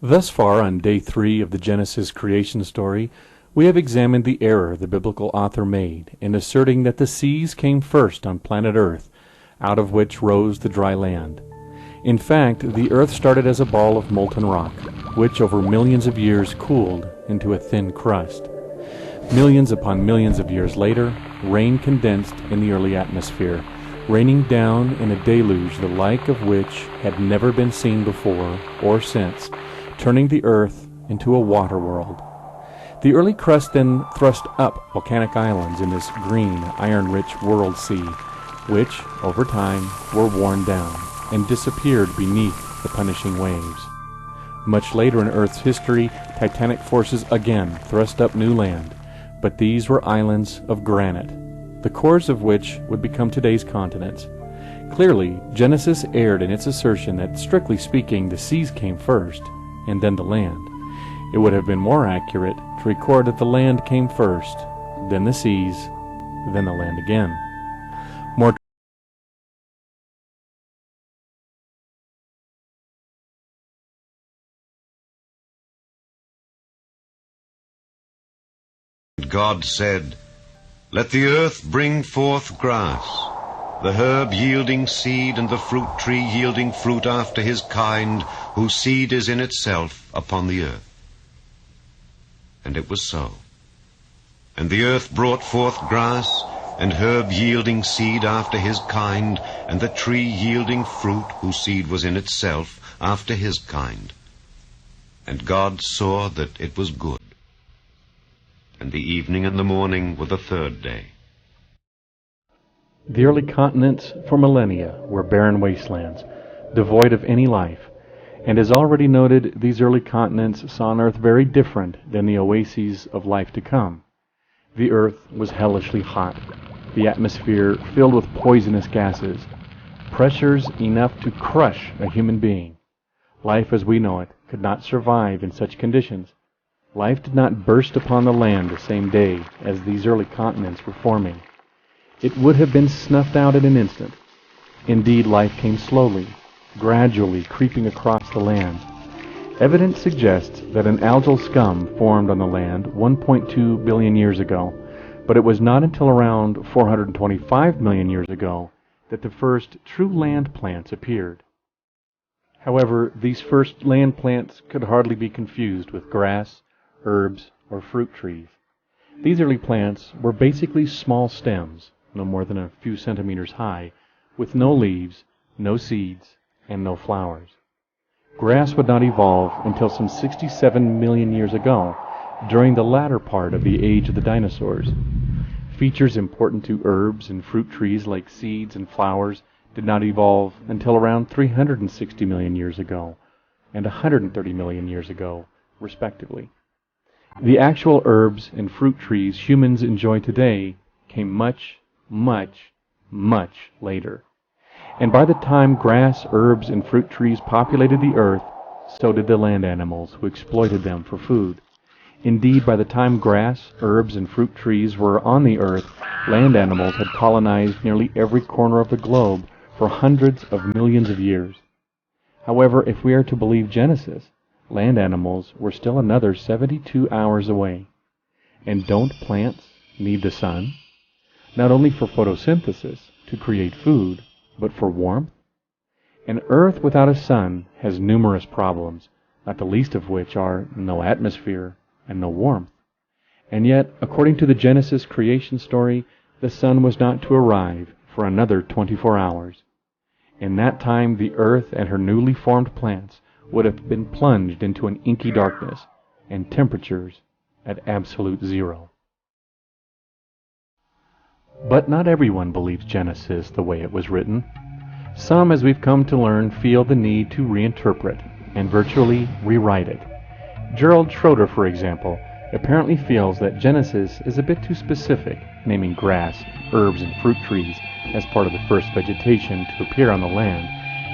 Thus far, on day 3 of the Genesis creation story, we have examined the error the biblical author made in asserting that the seas came first on planet Earth, out of which rose the dry land. In fact, the Earth started as a ball of molten rock, which over millions of years cooled into a thin crust. Millions upon millions of years later, rain condensed in the early atmosphere, raining down in a deluge the like of which had never been seen before or since, turning the Earth into a water world. The early crust then thrust up volcanic islands in this green, iron-rich world sea, which, over time, were worn down and disappeared beneath the punishing waves. Much later in Earth's history, titanic forces again thrust up new land, but these were islands of granite, the cores of which would become today's continents. Clearly, Genesis erred in its assertion that, strictly speaking, the seas came first, and then the land. It would have been more accurate to record that the land came first, then the seas, then the land again. More God said, "Let the earth bring forth grass, the herb yielding seed, and the fruit tree yielding fruit after his kind, whose seed is in itself upon the earth." And it was so. And the earth brought forth grass, and herb yielding seed after his kind, and the tree yielding fruit, whose seed was in itself after his kind. And God saw that it was good. And the evening and the morning were the third day. The early continents for millennia were barren wastelands, devoid of any life, and as already noted, these early continents saw an Earth very different than the oases of life to come. The Earth was hellishly hot, the atmosphere filled with poisonous gases, pressures enough to crush a human being. Life as we know it could not survive in such conditions. Life did not burst upon the land the same day as these early continents were forming. It would have been snuffed out in an instant. Indeed, life came slowly, gradually creeping across the land. Evidence suggests that an algal scum formed on the land 1.2 billion years ago, but it was not until around 425 million years ago that the first true land plants appeared. However, these first land plants could hardly be confused with grass, herbs, or fruit trees. These early plants were basically small stems, no more than a few centimeters high, with no leaves, no seeds, and no flowers. Grass would not evolve until some 67 million years ago, during the latter part of the age of the dinosaurs. Features important to herbs and fruit trees like seeds and flowers did not evolve until around 360 million years ago and 130 million years ago, respectively. The actual herbs and fruit trees humans enjoy today came much, much, much later. And by the time grass, herbs, and fruit trees populated the earth, so did the land animals who exploited them for food. Indeed, by the time grass, herbs, and fruit trees were on the earth, land animals had colonized nearly every corner of the globe for hundreds of millions of years. However, if we are to believe Genesis, land animals were still another 72 hours away. And don't plants need the sun? Not only for photosynthesis, to create food, but for warmth? An Earth without a sun has numerous problems, not the least of which are no atmosphere and no warmth. And yet, according to the Genesis creation story, the sun was not to arrive for another 24 hours. In that time, the Earth and her newly formed plants would have been plunged into an inky darkness and temperatures at absolute zero. But not everyone believes Genesis the way it was written. Some, as we've come to learn, feel the need to reinterpret and virtually rewrite it. Gerald Schroeder, for example, apparently feels that Genesis is a bit too specific, naming grass, herbs, and fruit trees as part of the first vegetation to appear on the land,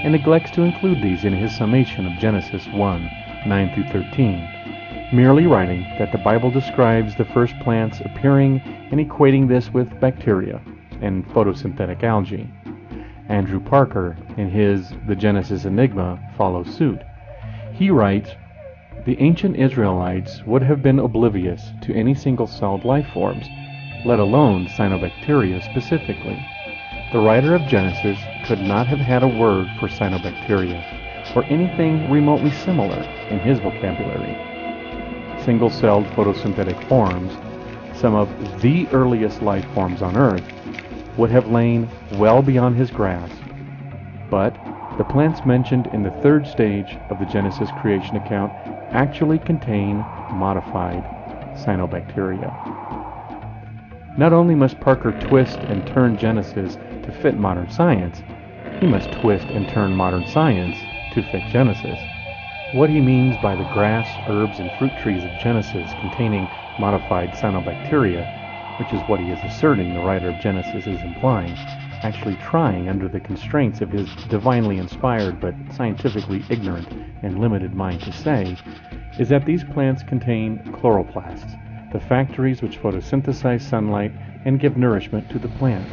and neglects to include these in his summation of Genesis 1, 9 through 13, merely writing that the Bible describes the first plants appearing and equating this with bacteria and photosynthetic algae. Andrew Parker, in his The Genesis Enigma, follows suit. He writes, The ancient Israelites would have been oblivious to any single-celled life forms, let alone cyanobacteria specifically. The writer of Genesis could not have had a word for cyanobacteria, or anything remotely similar in his vocabulary. Single-celled photosynthetic forms, some of the earliest life forms on Earth, would have lain well beyond his grasp. But the plants mentioned in the third stage of the Genesis creation account actually contain modified cyanobacteria. Not only must Parker twist and turn Genesis to fit modern science, he must twist and turn modern science to fit Genesis. What he means by the grass, herbs, and fruit trees of Genesis containing modified cyanobacteria, which is what he is asserting the writer of Genesis is implying, actually trying under the constraints of his divinely inspired but scientifically ignorant and limited mind to say, is that these plants contain chloroplasts, the factories which photosynthesize sunlight and give nourishment to the plant,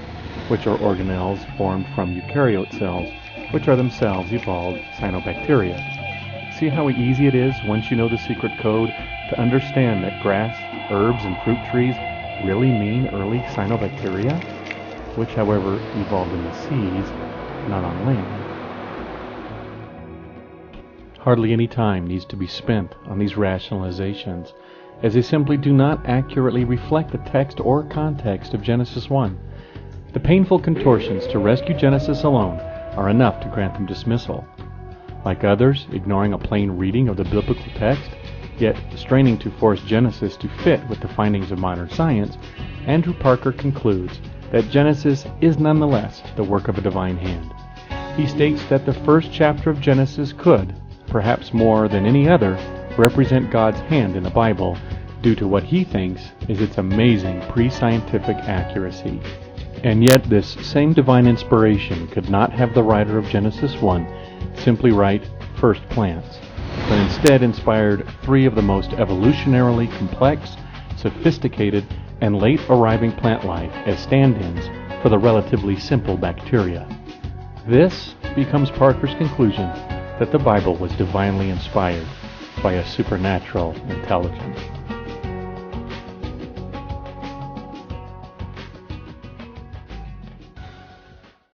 which are organelles formed from eukaryote cells, which are themselves evolved cyanobacteria. See how easy it is, once you know the secret code, to understand that grass, herbs, and fruit trees really mean early cyanobacteria, which, however, evolved in the seas, not on land. Hardly any time needs to be spent on these rationalizations, as they simply do not accurately reflect the text or context of Genesis 1. The painful contortions to rescue Genesis alone are enough to grant them dismissal. Like others, ignoring a plain reading of the biblical text, yet straining to force Genesis to fit with the findings of modern science, Andrew Parker concludes that Genesis is nonetheless the work of a divine hand. He states that the first chapter of Genesis could, perhaps more than any other, represent God's hand in the Bible due to what he thinks is its amazing pre-scientific accuracy. And yet this same divine inspiration could not have the writer of Genesis 1 simply write first plants, but instead inspired three of the most evolutionarily complex, sophisticated, and late arriving plant life as stand-ins for the relatively simple bacteria. This becomes Parker's conclusion that the Bible was divinely inspired by a supernatural intelligence.